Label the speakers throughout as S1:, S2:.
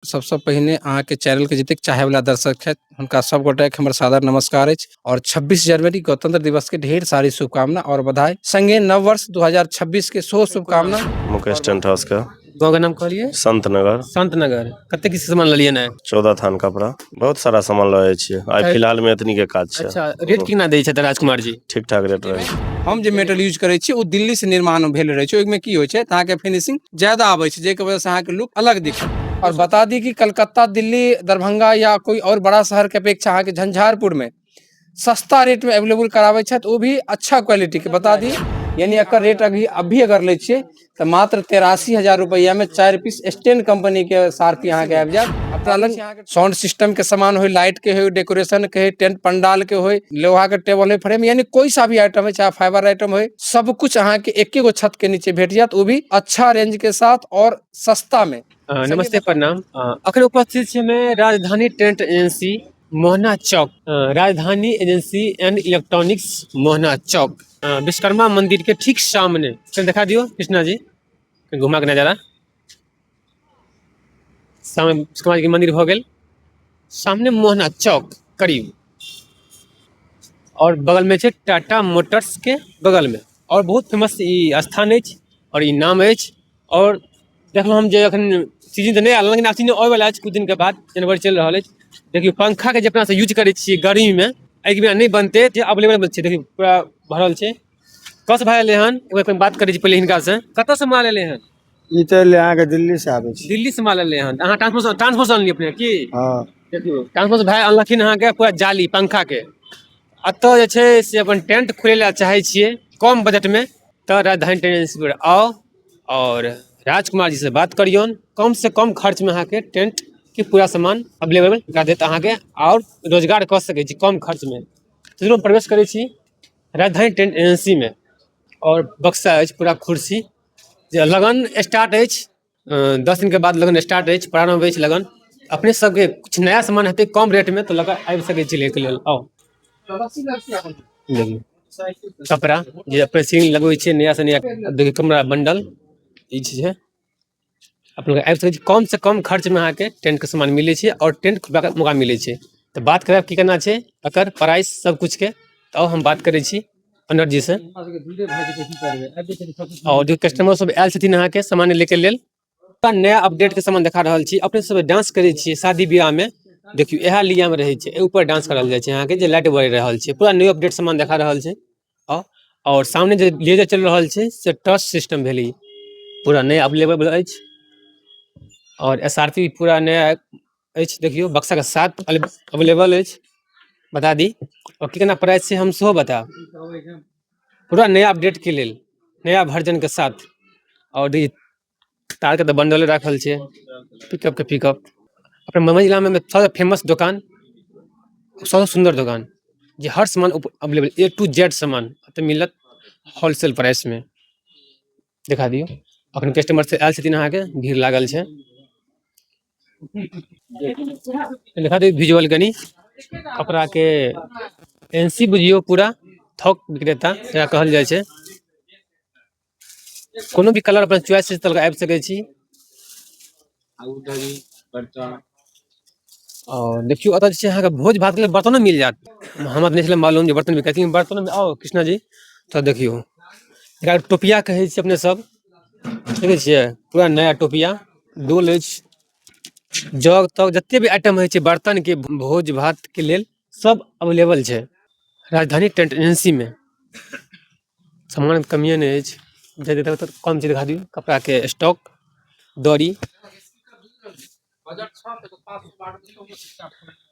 S1: सबसे पहिने अहाँ के चैनल के जतेक चाहे वाला दर्शक है उनका सब गोटे के हमर सादर नमस्कार अछि और 26 जनवरी गणतंत्र दिवस के ढेर सारी शुभकामना और बधाई। संगे नव वर्ष 2026 के सो शुभकामना।
S2: मुकेश टेंट हाउस का
S3: गाँव का नाम कहलिए
S2: संत नगर
S3: संत नगर। कते किसी सामान लिये ना
S2: 14 थान कपड़ा बहुत सारा सामान लए छियै आइ फिलहाल में एतनी के काज छै।
S3: अच्छा रेट कितना दै छै राजकुमार जी?
S2: ठीक ठाक रेट रहे छै।
S1: हम जे मेटल यूज करे छी ओ दिल्ली से निर्माण भेल रहे छै। ओइ में की होय छै त अहाँ के फिनिशिंग ज्यादा आबै छै, जे के वजह से अहाँ के लुक अलग दिखत। और बता दी कि कलकत्ता, दिल्ली, दरभंगा या कोई और बड़ा शहर के अपेक्षा अहाँ के झंझारपुर में सस्ता रेट में अवेलेबल करावे छत, वो भी अच्छा क्वालिटी के। बता दी यानी एकर रेट अभी अगर ले छिए तो मात्र 83,000 रुपया में 4 पीस स्टैंड कंपनी के सारथी यहाँ के आबि जात। अपना लग साउंड सिस्टम के सामान हो, लाइट के हो, डेकोरेशन के हो, टेंट पंडाल के हो, लोहा के टेबल हो, फ्रेम, यानी कोई सा भी आइटम है, चाहे फाइबर आइटम हो, सब कुछ यहाँ के एक गो छत के नीचे भेट जात, वो भी अच्छा रेंज के साथ और सस्ता में।
S3: नमस्ते प्रणाम। अखन उपस्थित छी में राजधानी टेंट एजेंसी मोहना चौक, राजधानी एजेंसी एंड इलेक्ट्रॉनिक्स मोहना चौक, विश्वकर्मा मंदिर के ठीक सामने। दिखा दियो कृष्णा जी, घुमा के नजारा। सामने विश्वकर्मा जी के मंदिर हो गेल, सामने मोहना चौक करीब, और बगल में छे टाटा मोटर्स के बगल में। और बहुत फेमस ई स्थान अछि और ई नाम अछि। और देखलो हम जे अखन सीजन तो नहीं आल, लेकिन सीजन आवे वाला अछि कुछ दिन के बाद, जनवरी चल रहा है। देखियो पंखा के जे अपना से यूज करे छिए गर्मी में, एहि के बिना नहीं बनते, जे अवेलेबल छै। देखियो पूरा भरल छै। कस भाई ले हन एक बात करै छी पहले हिनका से, कतऽ से माल ले हन?
S4: ई तो ले अहाँ के दिल्ली से आबै छै।
S3: दिल्ली से माल ले हन। अहाँ ट्रांसपोर्ट अनलिए अपने की?
S4: हां
S3: देखियो ट्रांसपोर्ट भाई अनलखिन अहाँ के पूरा जाली पंखा के। अतः जे छै से अपन टेंट खोले ला चाहे छिए कम बजट में, तो राजधानी टेंट एजेंसी पर आओ और राजकुमार जी से बात करियन। कम से कम खर्च में अहाँ के टेंट के पूरा सामान अवेलेबल करा देत अहाँ के, और रोजगार कर सके छी कम खर्च में। तो जरूर प्रवेश करे छी राजधानी टेंट एजेंसी में। और बक्सा अछि पूरा कुर्सी, जे लगन स्टार्ट अछि 10 दिन के बाद लगन स्टार्ट अछि, प्रारंभ अछि लगन। अपने सबके कुछ नया सामान हेतै कम रेट में, तो लगा आबि सके छी लेके लेल। आओ देखिए कपड़ा जे अपने सीलिंग लगबै छै नया से नया, देखिए कमरा बंडल ई चीज है। अपने आबि सके छी कम से कम खर्च में अहाँ के टेंट के सामान मिले छै और टेंट खुलबा के मौका मिले छै। तो बात करब की करना छै एकर प्राइस सब कुछ के, तो हम बात करे छी अनर जी से। और जो कस्टमर सब आयल छथिन अहाँ के सामान लेके लेल, नया अपडेट के सामान देखा रहल छी। अपने सब डांस करे छी शादी ब्याह में, देखियो यह लिया में रहे छै, ऊपर डांस करल जाय छै अहाँ के, जे लाइट बढ़ रहल छै, पूरा न्यू अपडेट सामान देखा रहल छै। और सामने जो लेजर चल रहल छै से टच सिस्टम भेली, पूरा नया अवेलेबल अछि। और एसआरपी पूरा नया अछि, देखियो बक्सा के साथ अवेलेबल अछि। बता दी और कितना प्राइस से हम सो बता, पूरा नया अपडेट के लेल नया वर्जन के साथ। और तार के तो बंडल रखल छै, पिकअप के पिकअप। अपने मधुबनी जिला में सबसे फेमस दुकान, सबसे सुंदर दुकान, जे हर सामान अवेलेबल A to Z सामान मिलत होलसेल प्राइस में। दिखा दियो अखन कस्टमर से आयल छथिन अहाँ के, भीड़ लागल छै। दिखा दियो विजुअल कनी कपड़ा के एनसी बुझियो पूरा थोक विक्रेता जेकरा कहल जाय छै। कोनो भी कलर अपन चॉइस से तलक आबि सके छी। और देखियो अतः जे अहाँ के भोज भात के बर्तन मिल जात। हमरा नहीं छले मालूम जे बर्तन बिकाई, लेकिन बर्तन में आओ कृष्णा जी तो देखियो एकरा टोपिया कहे छी अपने सब, देखे छिए पूरा नया टोपिया, डोल अछि, जग तग जते भी आइटम है छै बर्तन के भोज भात के लेल सब अवेलेबल छै राजधानी टेंट एजेंसी में। सामान कमिए नहीं अछि, जदि तक कम चीज दिखा दियो। कपड़ा के स्टॉक, दरी,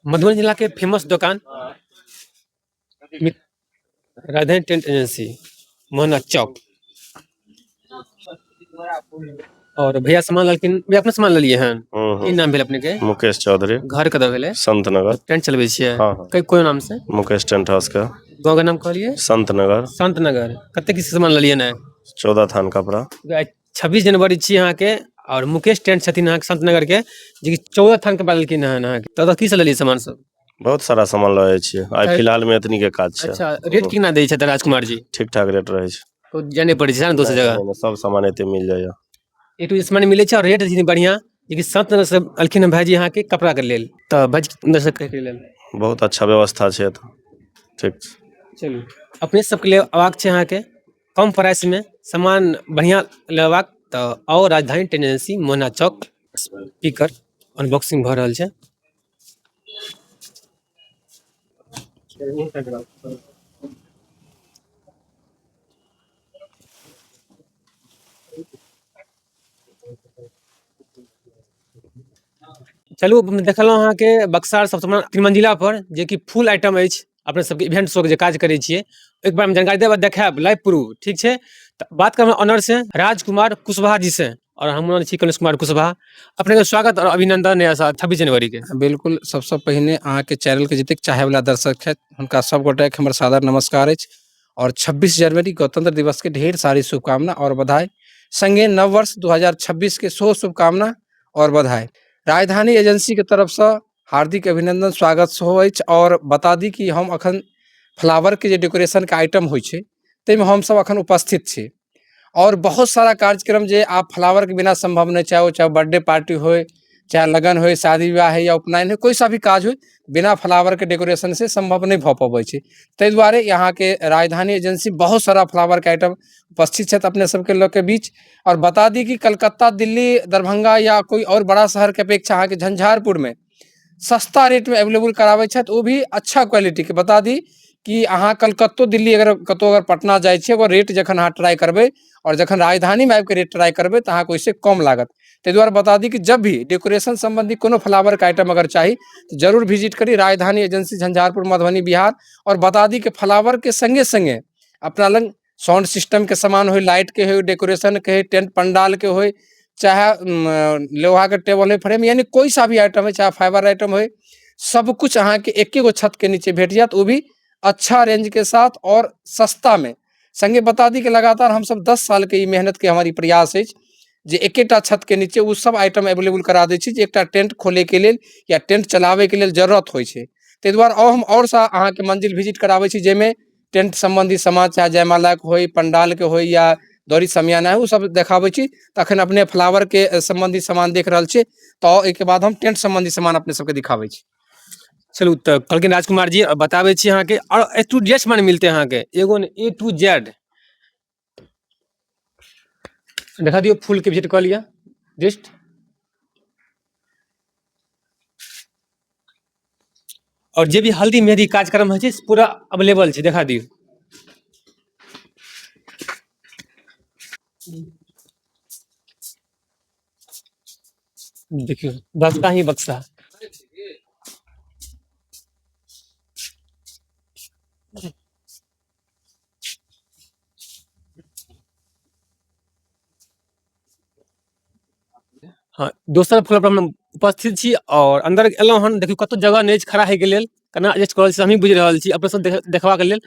S3: मधुबनी जिला के फेमस दुकान राजधानी टेंट एजेंसी मोहना चौक। और भैया सामान लेकिन भैया अपने सामान ले लिए हैं। की नाम भेल अपने के?
S2: मुकेश चौधरी।
S3: घर कतऽ भेले?
S2: संत नगर।
S3: टेंट चलबे छिए?
S2: हाँ हाँ।
S3: कई कोन नाम से?
S2: मुकेश टेंट हाउस का।
S3: गाँव का नाम कहलिए?
S2: संत नगर।
S3: संत नगर। कते किसी सामान ले लिए ना?
S2: 14 थान कपड़ा।
S3: 26 जनवरी छी अहाँ के, और मुकेश टेंट छथिन अहाँ के संत नगर के, जे 14 थान के बाद लेकिन अहाँ के तो की से लेलिए सामान सब?
S2: बहुत सारा सामान लए छिए आइ फिलहाल में एतनी के काज छै।
S3: अच्छा रेट कितना दै छै राजकुमार जी?
S2: ठीक ठाक रेट रहे छै,
S3: तो जाने पड़े छै ना दोसर जगह।
S2: सब सामान एते मिल जाय।
S3: ए टू सामान मिले छै और रेट बढ़िया जेकि संत नगर से अलखिन हैं भाईजी यहाँ के कपड़ा के लेल, तो भाईजी अंदर से कह के लेल
S2: बहुत अच्छा व्यवस्था छै एतऽ। ठीक छै।
S3: चलू अपने सबके लिए अवाक छै यहाँ के कम प्राइस में सामान बढ़िया लेबाक, तो और राजधानी ट्रेन एजेंसी मोहना चौक स्पीकर अनबॉक्सिंग भ रहल छै। चलू देखलहुँ अहाँ के बक्सर सबसे तीन मंजिला पर जे कि फुल आइटम अछि, अपने सबके इवेंट शो के जे काज करै छियै एक बार हम जानकारी देब देखायब लाइव प्रूफ, ठीक छै। तो बात करब ऑनर से राजकुमार कुशवाहा जी से, और हम छी कलेश कुमार कुशवाहा। अपने के स्वागत और अभिनंदन है 26 जनवरी के।
S1: बिल्कुल सबसे पहिने अहाँ के चैनल के जतेक चाहे वाला दर्शक छथि हुनका सब गोटे के हमर सादर नमस्कार अछि, और 26 जनवरी गणतंत्र दिवस के ढेर सारी शुभकामना और बधाई, संगे नव वर्ष 2026 के सो शुभकामना और बधाई। राजधानी एजेंसी के तरफ से हार्दिक अभिनंदन स्वागत सेहो अछि, और बता दी कि हम अखन फ्लावर के जे डेकोरेशन के आइटम होइ छै ताहिमे हम सब अखन उपस्थित छी, और बहुत सारा कार्यक्रम जे आप फ्लावर के बिना संभव नहीं, चाहे बर्थडे पार्टी हो, चाहे लगन हो, शादी विवाह है या उपनयन है, कोई सा भी काज हो बिना फ्लावर के डेकोरेशन से संभव नहीं भ पाबै छै। ताहि दुआरे यहाँ के राजधानी एजेंसी बहुत सारा फ्लावर के आइटम उपस्थित है अपने सबके लोग के बीच। और बता दी कि कलकत्ता, दिल्ली, दरभंगा या कोई और बड़ा शहर के अपेक्षा यहाँ के झंझारपुर में सस्ता रेट में अवेलेबल कराबै छथि, वो भी अच्छा क्वालिटी के। बता दी कि अहाँ कलकत्तो दिल्ली अगर कतौ अगर पटना जाइ छियै ओकर रेट जखन अहाँ ट्राई करबै और जखन राजधानी में आबि के रेट ट्राई करबै तो अहाँके ओहिसे कम लागत। ताहि दुआरे बता दी कि जब भी डेकोरेशन संबंधी कोनो फ्लावर का आइटम अगर चाही तो जरूर विजिट करी राजधानी एजेंसी झंझारपुर मधुबनी बिहार। और बता दी कि फ्लावर के संगे संगे अपना लग साउंड सिस्टम के सामान हो, लाइट के हो, डेकोरेशन के हो, टेंट पंडाल के हो, चाहे लोहा के टेबल है, फ्रेम, यानी कोई सा भी आइटम है, चाहे फाइबर आइटम हो, सब कुछ अहाँ के एक गो छत के नीचे भेट जात, वो भी अच्छा रेंज के साथ और सस्ता में। संगे बता दी कि लगातार हम सब 10 साल के मेहनत के हमारी प्रयास है जे एकेटा छत के नीचे वो सब आइटम अवेलेबल करा दै छी जे एकटा टेंट खोले के लेल या टेंट चलावे के लेल जरूरत होइ छै। ताहि दुआरे हम और सा अहाँ के मंजिल विजिट कराबै छी जेमे टेंट संबंधी सामान, चाहे जयमाला के होय, पंडाल के होय या दौरी समियाना है, वो सब देखाबै छी। तखन अपने फ्लावर के संबंधी सामान देख रहल छी, तो एके बाद हम टेंट संबंधी सामान अपने सबके दिखाबै छी।
S3: चलू तो कहलखिन राजकुमार जी बताबै छी अहाँ के, और ए टू जेड सामान मिलते हैं अहाँ के, एगो ए टू जेड देखा दियो, फूल के विजिट कर लिया लिस्ट। और जे भी हल्दी मेहंदी कार्यक्रम है पूरा अवेलेबल है, देखा दियो। देखियो बक्सा ही बक्सा। हाँ दोसर फ्लोर पर हम उपस्थित छी, और अंदर एलहुँ हन, देखियो कतौ जगह नहीं छै खड़ा है के लेल, केना एडजस्ट करल छै हमही बुझि रहल छी, अपने सब देखबा के लेल।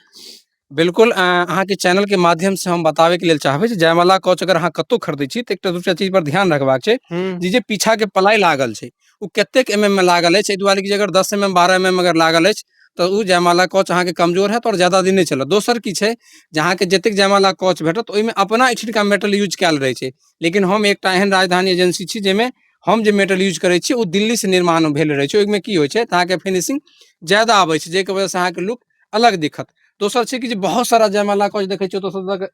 S1: बिल्कुल अहाँ के चैनल के माध्यम से हम बतावे के लेल चाहबै जे जयमाला कोच अगर अहाँ कतौ खरीदै छी तो एकटा दूसरा चीज पर ध्यान रखबाक छै जे पीछा के पलाई लागल छै उ कतेक एमएम में लागल अछि। एहि दुआरे कि अगर 10 एमएम 12 एमएम अगर लागल अछि तो उ जयमाला कोच अहाँ के कमजोर हैत और ज्यादा दिन नहीं चलत। दोसर की छै जहाँ के जतेक जयमाला कोच भेटत ओहिमे अपना एहिठिनका मेटल यूज कैल रहै छै, लेकिन हम एकटा एहन राजधानी एजेंसी छी जेमे हम जे मेटल यूज करै छी ओ दिल्ली से निर्माण भेल रहै छै। ओहिमे की होइ छै अहाँ के फिनिशिंग ज्यादा आबै छै, जाहिके वजह से अहाँ के लुक अलग दिखत। दोसर छै कि जे बहुत सारा जयमाला कोच देखै छियै तो सब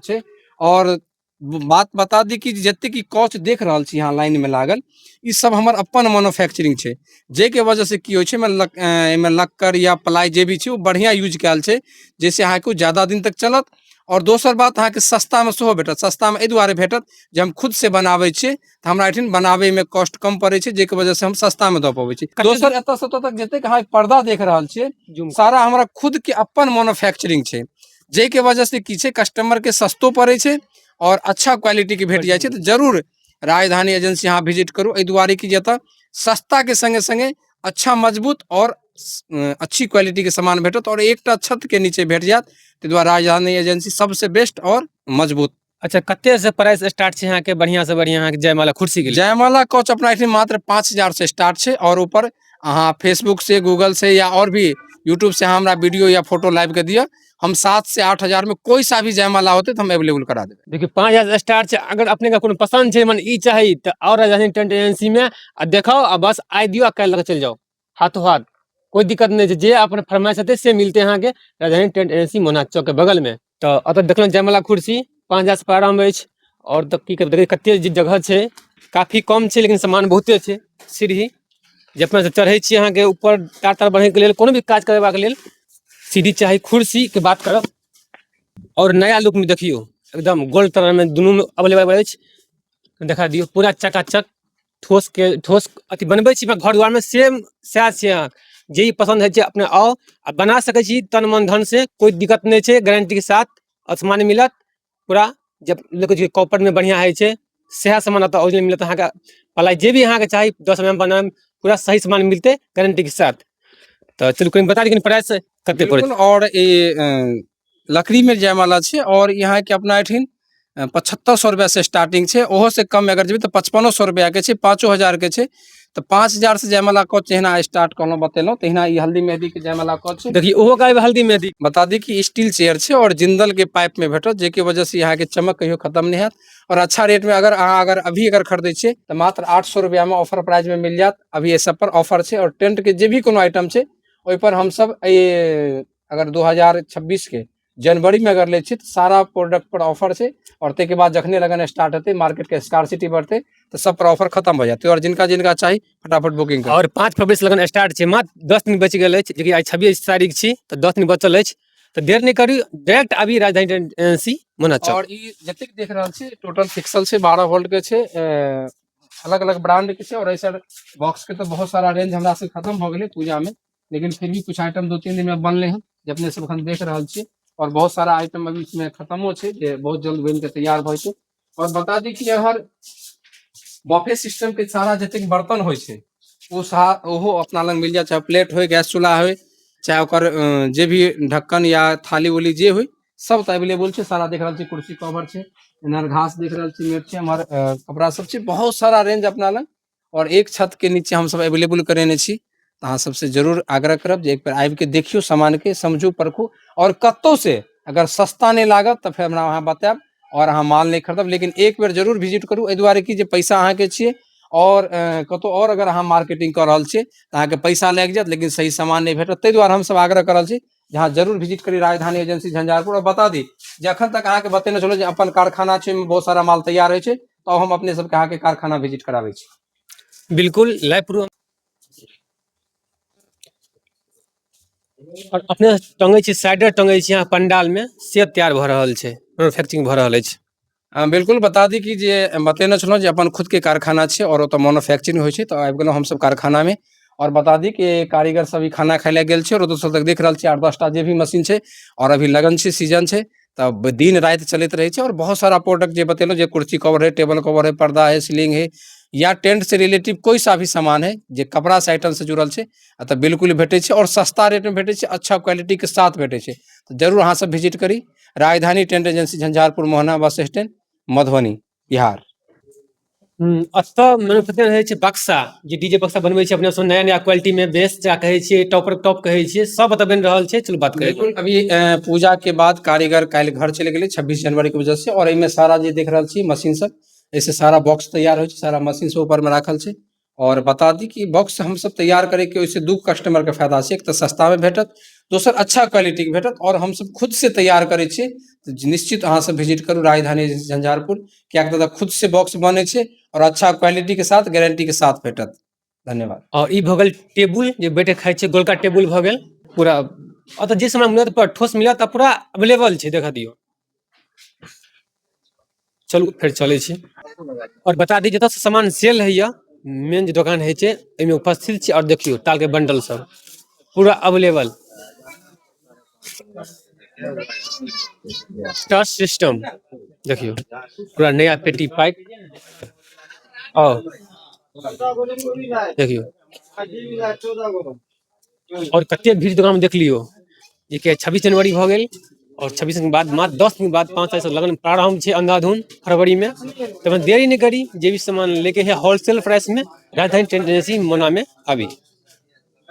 S1: छै, और बात बता दी कि जतेक की कोच देख रहल छी यहाँ लाइन में लागल ई सब हमर अपन मैन्युफैक्चरिंग छै, जे के वजह से की होइ छै एमे लक्कर या प्लाई जे भी छै वो बढ़िया यूज कैल छै, जैसे अहाँ के ज्यादा दिन तक चलत। और दोसर बात अहाँ के सस्ता में सेहो भेटत। सस्ता में एहि दुआरे भेटत जे हम खुद से बनाबै छियै तो हमरा एठिन बनाबे में कॉस्ट कम पड़े छै, जे के वजह से हम सस्ता में दऽ पबै छी। दोसर एतऽ से तक जतेक अहाँ पर्दा देख रहल छियै सारा हमरा खुद के अपन मैन्युफैक्चरिंग छै, जे के वजह से की छै कस्टमर के सस्तो पड़े छै और अच्छा क्वालिटी के भेट जाय छै। तो जरूर राजधानी एजेंसी यहाँ विजिट करू, एहि दुआरे कि जतऽ सस्ता के संगे संगे अच्छा मजबूत और अच्छी क्वालिटी के सामान भेटत और एकटा छत के नीचे भेट जात। ताहि दुआरे राजधानी एजेंसी सबसे बेस्ट और मजबूत।
S3: अच्छा कते से प्राइस स्टार्ट छै यहाँ के बढ़िया से बढ़िया यहाँ के जयमाला कुर्सी के लिए?
S1: जयमाला कोच अपना एठिन मात्र 5000 से स्टार्ट छै, और ऊपर अहाँ फेसबुक से, गूगल से या और भी यूट्यूब से हमरा वीडियो या फोटो लाइव के दिया, हम 7 से 8 हजार में कोई सा भी जयमाला होते तो हम अवेलेबल करा देते।
S3: देखिए 5,000 स्टार से अगर अपने का कोनो पसंद है मन ई चाहिए तो और राजधानी टेंट एजेंसी में देखो और बस आई दियो कल लगा चल जाओ हाथों हाथ, कोई दिक्कत नहीं है। जे अपने फरमाइश होते से मिलते हैं के राजधानी टेंट एजेंसी मोना चौक के बगल में। तो अतः देखल जयमाला कुर्सी 5,000 से प्रारंभ अछि और तक की देखिए कते जगह है, काफी कम है लेकिन सामान बहुते है। सीढ़ी जे अपना चढ़े छी अहाँ के ऊपर तार तार बढ़े के लिए कोनो भी काज करबाक लेल सीढ़ी चाही, कुर्सी के बात करब और नया लुक में देखियो एकदम गोल्ड कलर में दोनों में अवेलेबल है। देखा दियो पूरा चकाचक ठोस अथी बनबै छी घर द्वार में सेम साइज छै। अहाँ जे पसंद है अपने आओ आ बना सकै छी तन मन धन से, कोई दिक्कत नहीं है, गारंटी के साथ सामान मिलत पूरा। जब लोग कॉपर में बढ़िया है सह सामान आता ओरिजिनल मिलत अहाँ पलाई जे भी अहाँ चाहिए 10 में बनाए पूरा सही सामान मिलते गारंटी के साथ। तो चलो कोई बता दी प्राइस कते पड़े।
S1: और ये लकड़ी में जयमाला छे और यहाँ के अपना एठिन 7500 रुपया से स्टार्टिंग छे, ओहो से कम अगर जेबी तो 5500 रुपया के छे, 5000 के छे। तो 5000 से जयमाला को चेहना स्टार्ट करलो बतेलो तहिना ई हल्दी मेहंदी के जयमाला को छे।
S3: देखिए ओहो का हल्दी मेहंदी
S1: बता दी कि स्टील चेयर छे और जिंदल के पाइप में भेटत, जेके वजह से यहाँ के चमक कहियो खत्म नहीं है और अच्छा रेट में अगर अभी अगर खरीदे छे तो मात्र 800 रुपया में ऑफर प्राइस में मिल जात। अभी ये सब पर ऑफर छे और टेंट के जे भी कोनो आइटम छे ओइ पर हम सब ये अगर 2026 के जनवरी में अगर ले छी तो सारा प्रोडक्ट पर ऑफर छे और ते के बाद जखने लगन स्टार्ट होते मार्केट के स्कार्सिटी बढ़ते तो सब पर ऑफर खत्म हो जाते और जिनका जिनका चाहिए फटाफट बुकिंग कर।
S3: और 5 फरवरी से लगन स्टार्ट है, मात्र 10 दिन बच गए जे कि आज 26 तारीख छी तो 10 दिन बचल है। तो देर नहीं करी डायरेक्ट अभी राजधानी एजेंसी मोना चौक।
S1: और ई जतिक देख रहल छी टोटल पिक्सल से 12 वोल्ट के छे, अलग अलग ब्रांड के छे और ऐसा बॉक्स के तो बहुत सारा रेंज हमरा से खत्म हो गेले पूजा में, लेकिन फिर भी कुछ आइटम 2-3 दिन में बनले हैं जे अपने सब हम देख रहल छी और बहुत सारा आइटम अभी इसमें खत्मो छे जे बहुत जल्द बन के तैयार होय छे। और बता दी कि हर बफे सिस्टम के सारा जतिक बर्तन होय छे ओहो अपना लंग मिल जाए, चाहे प्लेट हो गैस चूल्हा हो चाहे ओकर जे भी ढक्कन या थाली उली जे हो सब अवेलेबल छे। सारा देख रहल छी कुर्सी कवर छे, इनर घास देख रहल छी, मेट छे, हमार कपड़ा सब छे, बहुत सारा रेंज अपना लंग और एक छत के नीचे हम सब अवेलेबल करेने छी। अहाँ सबसे जरूर आग्रह करब जे एक बार आबि के देखियो सामान के समझू परखू और कत्तो से अगर सस्ता नहीं लागत तो फिर हमरा अहाँ बतायब और अहाँ माल नहीं खरीदब, लेकिन एक बार जरूर विजिट करू एहि दुआरे कि जे पैसा अहाँ के छिए और कतो और अगर अहाँ मार्केटिंग कर रहल छिए तो अहाँ के पैसा लागि जायत लेकिन सही सामान नहीं भेटत। ताहि दुआरे हम सब आग्रह कर रहल छी जहाँ जरूर विजिट करी राजधानी एजेंसी झंझारपुर। और बता दी जे अखन तक अहाँ के बतेने छलो जे अपन कारखाना छे में बहुत सारा माल तैयार होय छे तो हम अपने सब के अहाँ के कारखाना विजिट कराबै छी।
S3: बिल्कुल लाइव प्रूफ और अपने टंगे छी साइडर टंगे छी यहाँ पंडाल में सेब तैयार भ रहल छे, मैन्युफैक्चरिंग भ रहल अछि।
S1: बिल्कुल बता दी कि जे बतेने छलो जे अपन खुद के कारखाना छे और ओत मैन्युफैक्चरिंग होय छे तो आबि गेलो हम सब कारखाना में। और बता दी कि कारीगर सब खाना खाय ले गेल छे और दोसर तक देख रहल छी 8-10टा जे भी मशीन छे और अभी लगन छे सीजन छे तब दिन रात चलते रहे छे और बहुत सारा प्रोडक्ट जे बतेलो जे कुर्सी कवर है, टेबल कवर है, पर्दा है, सीलिंग है या टेंट से रिलेटिव कोई सा भी सामान है जे कपड़ा से आइटम से जुड़ल छे तो बिल्कुल भेटे छे और सस्ता रेट में भेटे छे, अच्छा क्वालिटी के साथ भेटे छे। तो जरूर अहाँ सब विजिट करी राजधानी tent agency Jhanjharpur Mohana bus stand Madhubani Bihar.
S3: अतः मैन्युफैक्चर है छे बक्सा जे डीजे बक्सा बनबै छे अपने सब नया नया क्वालिटी में बेस जा कहे छे टॉपर टॉप कहे छे सब बता बन रहल छे। चलो बात करें।
S1: बिल्कुल अभी पूजा के बाद कारीगर काल घर चले गेले 26 जनवरी के वजह से और इनमें सारा जे देख रहल छी मशीन सब ऐसे सारा बॉक्स तैयार हो छे, सारा मशीन से ऊपर में राखल छे। और बता दी कि बॉक्स हम सब तैयार करे के ओइसे दू कस्टमर के फायदा छे, एक तो सस्ता में भेटत, दोसर अच्छा क्वालिटी के भेटत और हम सब खुद से तैयार करे छे। तो निश्चित अहाँ सब विजिट करू राजधानी झंझारपुर क्या खुद से बॉक्स बने छे और अच्छा क्वालिटी के साथ गारंटी के साथ भेटत। धन्यवाद।
S3: और ई भगल टेबुल जे बैठे खाइ छे गोलका टेबुल भगल पूरा अतः जे समय मिलत पर ठोस मिलत पूरा अवेलेबल छे देखा दियो। चलू फिर चले छी और बता दी जत सामान सेल है या मेन जो दुकान है छे एमे उपस्थित छे और देखियो ताल के बंडल सब पूरा अवेलेबल टच सिस्टम देखियो पूरा नया पेटी पाइप और देखियो और कते भीड़ दुकान में देख लियो जे के 26 जनवरी भ गेल और 26 के बाद मात्र 10 दिन बाद 5 तारीख से लगन प्रारंभ छे अंधाधुन फरवरी में। तो देरी नहीं करी जे भी सामान लेके है होलसेल प्राइस में राजधानी टेंट एजेंसी मोना में अभी।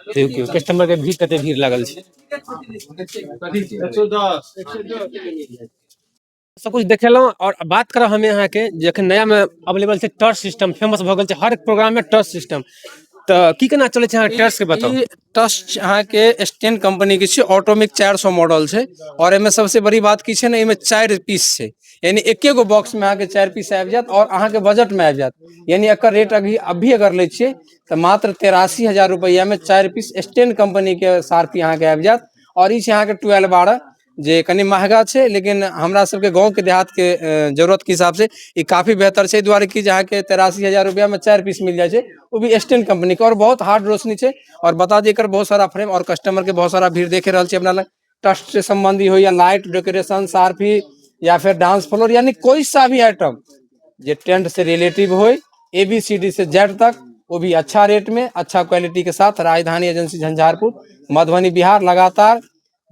S3: देखियो कस्टमर के भीड़ कते भीड़ लागल छै। सब कुछ देखेलहुँ और बात करब हमें यहाँ के जखन नया में अवेलेबल छै टच सिस्टम फेमस भऽ गेल छै हर एक प्रोग्राम में टच सिस्टम तऽ की केना चलै छै अहाँ टच के बताउ।
S1: ई टच अहाँ के स्टेन कंपनी के छै ऑटोमिक 400 मॉडल छै और एमे सबसे बड़ी बात की छै ना एमे 4 पीस छै यानी एके गो बॉक्स में अहाँ के 4 पीस आबि जात और अहाँ के बजट में आबि जात यानी एकर रेट अभी अगर ले छियै तऽ मात्र 83,000 रुपया में 4 पीस स्टेन कंपनी के सारपी अहाँ के आबि जात और ई छै अहाँ के 12 जे कनी महंगा छै लेकिन हमरा सबके गांव के देहात के जरूरत के हिसाब से ई काफी बेहतर छै द्वारे कि जहाँ के 83,000 रुपया में 4 पीस मिल जाए छै वो भी स्टेन कंपनी के और बहुत हार्ड रोशनी छै और बता दी एकर बहुत सारा फ्रेम और कस्टमर के बहुत सारा भीड़ देखे रहल छी अपना लग टच से संबंधी हो या लाइट डेकोरेशन सारफी या फिर डांस फ्लोर यानी कोई सा भी आइटम जे टेंट से रिलेटिव हो ABCD से जेड तक वो भी अच्छा रेट में अच्छा क्वालिटी के साथ राजधानी एजेंसी झंझारपुर मधुबनी बिहार लगातार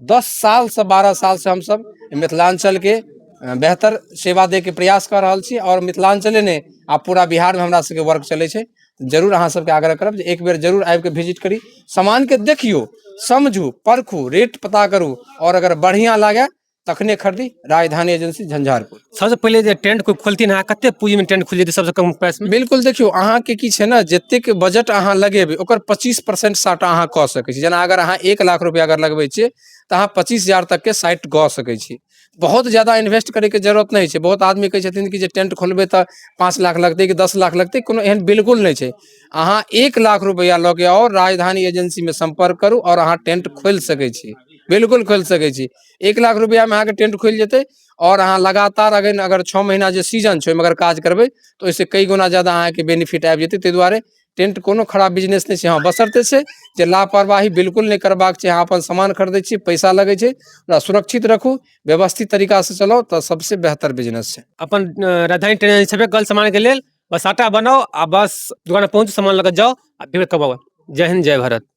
S1: 10 साल से 12 साल से हम सब मिथिलांचल के बेहतर सेवा दे के प्रयास कर रहल छी और मिथिलांचले ने आ पूरा बिहार में हमरा सबके वर्क चले छै जरूर अहाँ सबके आग्रह करब जे एक बेर जरूर आबि के विजिट करी सामान के देखियो समझू परखू रेट पता करू और अगर बढ़िया लागे तखने खरीदी राजधानी एजेंसी झंझारपुर।
S3: सबसे पहले जे टेंट कोई खोलथिन अहाँ कते पूंजी में टेंट खुल जेतै सबसे कम प्राइस में।
S1: बिल्कुल देखियो अहाँ के की छै ना जतेक बजट अहाँ लगेबै ओकर 25% साट अहाँ कऽ सकै छी जेना अगर अहाँ 1 लाख रुपया अगर लगबै छियै तऽ अहाँ 25,000 तक के साइट कऽ सकै छी बहुत ज्यादा इन्वेस्ट करे के जरूरत नहीं छै। बहुत आदमी कहै छथिन कि जे टेंट खोलबै तऽ 5 लाख लगतै कि 10 लाख लगतै कोनो एहन बिल्कुल नहीं छै अहाँ 1 लाख रुपया लऽ के और राजधानी एजेंसी में संपर्क करू और अहाँ टेंट खोल सकै छी बिल्कुल खोल सकै छी 1 लाख रुपया में अहाँ के टेंट खुल जेतै और अहाँ लगातार अगर 6 महीना जे सीजन छै अगर काज करबै तो ओइसे कई गुना ज्यादा अहाँ के बेनिफिट आबि जेतै ताहि दुआरे टेंट कोनो खराब बिजनेस नहीं छै हाँ बशर्ते छै जे लापरवाही बिल्कुल नहीं करबाक छै। अहाँ अपन सामान खरीदै छी पैसा लगे छै ओकरा सुरक्षित रखू व्यवस्थित तरीका से चलाओ तो सबसे बेहतर बिजनेस छै।
S3: अपन राजधानी ट्रेन छेबे कल सामान के लेल बस आटा बनाओ आ बस दुकान पहुंचो सामान लेकर जाओ आ फिर कब जय हिंद जय भारत।